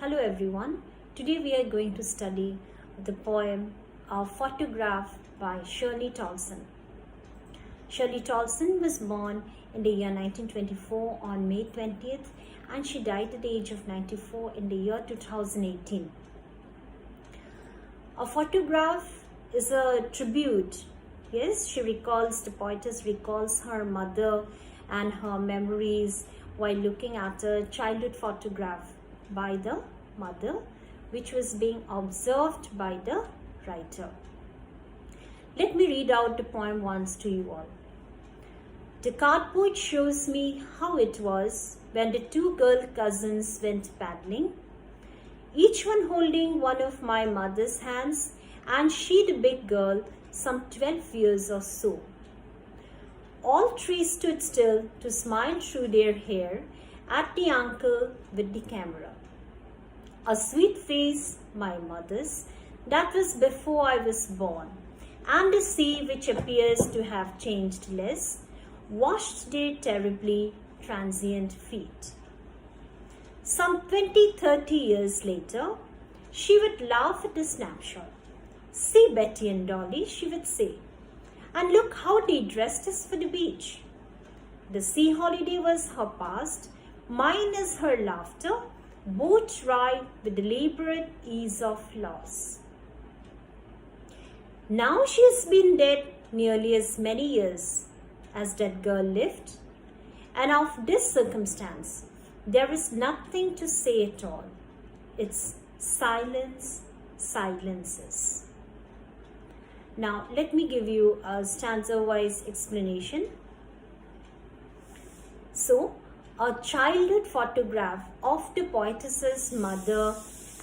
Hello everyone. Today we are going to study the poem Photograph by Shirley Tolson. Shirley Tolson was born in the year 1924 on May 20th and she died at the age of 94 in the year 2018. A photograph is a tribute. Yes, the poetess recalls her mother and her memories while looking at a childhood photograph by the mother, which was being observed by the writer. Let me read out the poem once to you all. The cardboard shows me how it was when the two girl cousins went paddling, each one holding one of my mother's hands, and she the big girl, some 12 years or so. All three stood still to smile through their hair at the uncle with the camera. A sweet face, my mother's, that was before I was born, and the sea, which appears to have changed less, washed their terribly transient feet. Some 20-30 years later, she would laugh at the snapshot. See Betty and Dolly, she would say, and look how they dressed us for the beach. The sea holiday was her past, mine is her laughter, both wry with deliberate ease of loss. Now she has been dead nearly as many years as that girl lived, and of this circumstance there is nothing to say at all. It's silence, silences. Now let me give you a stanza-wise explanation. So, a childhood photograph of the poetess's mother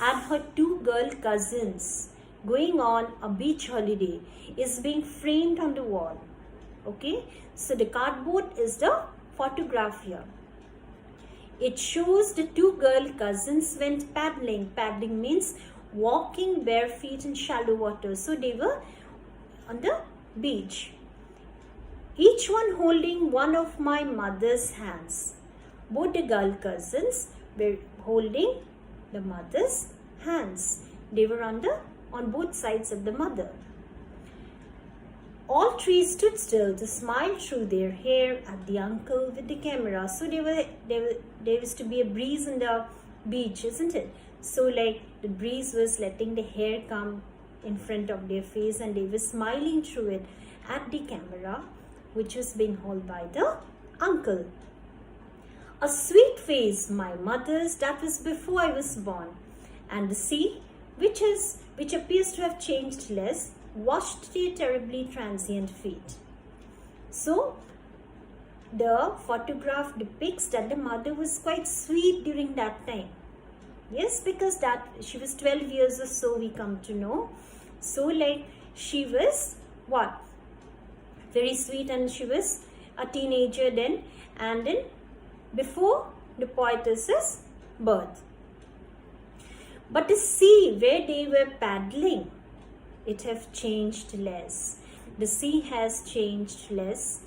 and her two girl cousins going on a beach holiday is being framed on the wall. Okay, so the cardboard is the photograph here. It shows the two girl cousins went paddling. Paddling means walking bare feet in shallow water. So they were on the beach, each one holding one of my mother's hands. Both the girl cousins were holding the mother's hands. They were on both sides of the mother. All three stood still to smile through their hair at the uncle with the camera. So there was to be a breeze in the beach, isn't it? So like the breeze was letting the hair come in front of their face, and they were smiling through it at the camera, which was being held by the uncle. A sweet face, my mother's, that was before I was born, and the sea, which appears to have changed less, washed their terribly transient feet. So the photograph depicts that the mother was quite sweet during that time. Yes, because that she was 12 years or so, we come to know. So like she was what? Very sweet, and she was a teenager then, and then before the poetess's birth. But the sea where they were paddling, it have changed less. The sea has changed less,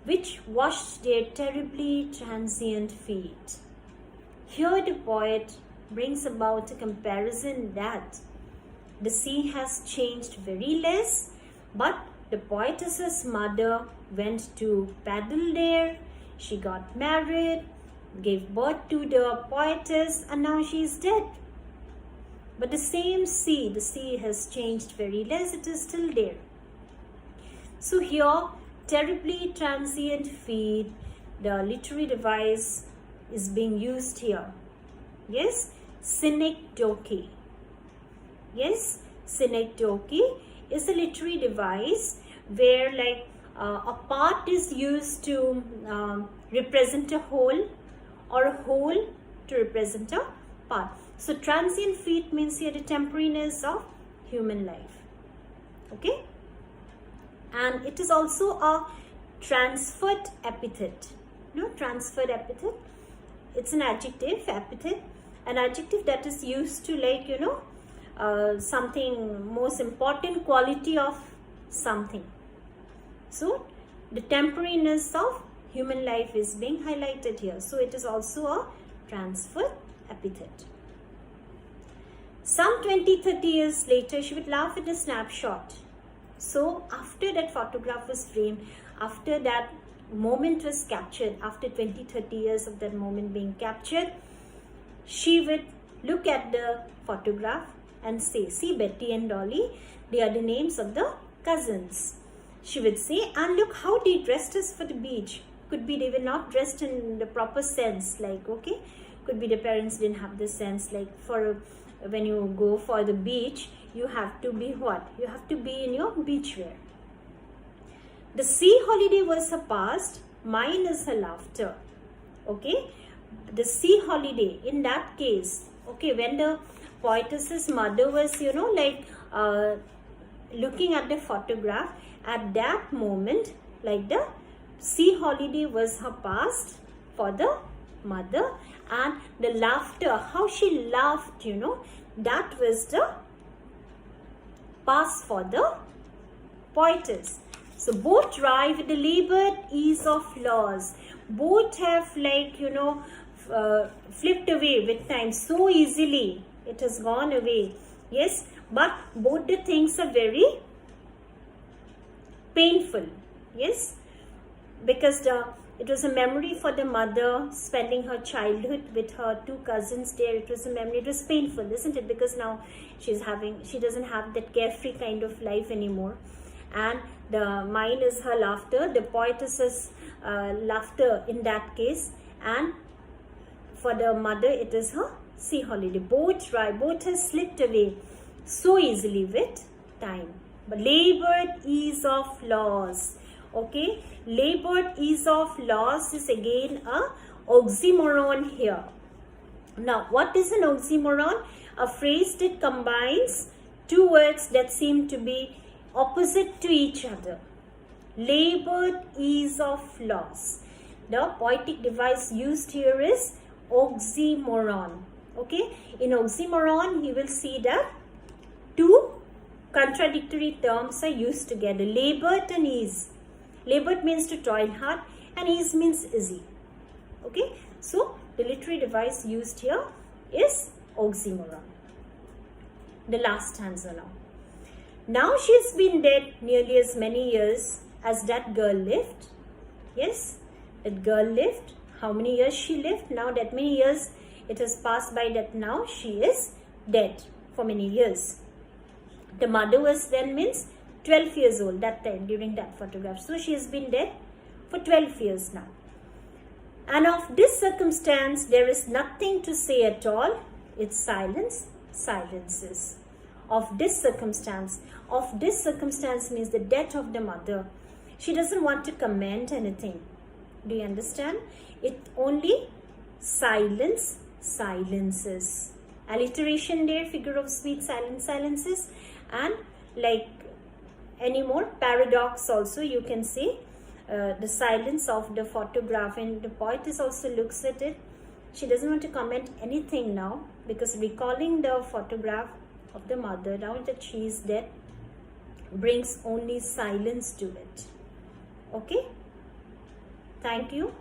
which washed their terribly transient feet. Here the poet brings about a comparison that the sea has changed very less, but the poetess's mother went to paddle there. She got married, gave birth to the poetess, and now she is dead. But the same sea, the sea has changed very less, it is still there. So here, terribly transient feet, the literary device is being used here. Yes, synecdoche. Yes, synecdoche is a literary device where like a part is used to represent a whole, or a whole to represent a part. So transient feet means here the temporariness of human life. Okay, and it is also a transferred epithet. Transferred epithet, it's an adjective, epithet, an adjective that is used to like something, most important quality of something. So the temporariness of human life is being highlighted here. So it is also a transferred epithet. Some 20-30 years later, she would laugh at a snapshot. So after that photograph was framed, after that moment was captured, after 20-30 years of that moment being captured, she would look at the photograph and say, see, Betty and Dolly, they are the names of the cousins. She would say, and look how they dressed us for the beach. Could be they were not dressed in the proper sense, like, okay, could be the parents didn't have the sense, like, for when you go for the beach, you have to be what? You have to be in your beach wear. The sea holiday was her past, mine is her laughter. Okay, the sea holiday, in that case, okay, when the poetess's mother was, you know, like looking at the photograph, at that moment, like the sea holiday was her past for the mother, and the laughter, how she laughed, you know, that was the past for the poetess. So both try with the labored ease of laws. Both have, like, you know, flipped away with time so easily. It has gone away. Yes, but both the things are very painful. Yes, because it was a memory for the mother spending her childhood with her two cousins there. It was a memory. It was painful, isn't it? Because now she doesn't have that carefree kind of life anymore. And the mine is her laughter, the poetess's laughter in that case, and for the mother it is her sea holiday. Both try, both have slipped away so easily with time. But labored ease of laws. Okay, labored ease of laws is again a oxymoron here. Now, what is an oxymoron? A phrase that combines two words that seem to be opposite to each other. Labored ease of laws. The poetic device used here is oxymoron. Okay, in oxymoron you will see that two contradictory terms are used together, labored and ease. Labored means to toil hard and ease means easy. Okay, so the literary device used here is oxymoron. The last stanza now. Now she has been dead nearly as many years as that girl lived. Yes, that girl lived. How many years she lived? Now that many years it has passed by, that now she is dead for many years. The mother was then means 12 years old that time during that photograph. So she has been dead for 12 years now. And of this circumstance there is nothing to say at all. It's silence, silences. Of this circumstance means the death of the mother. She doesn't want to comment anything. Do you understand? It only silence, silences. Alliteration there, figure of speech, silence, silences. And like any more paradox also you can say, the silence of the photograph, and the poetess also looks at it. She doesn't want to comment anything now, because recalling the photograph of the mother now that she is dead brings only silence to it. Okay, thank you.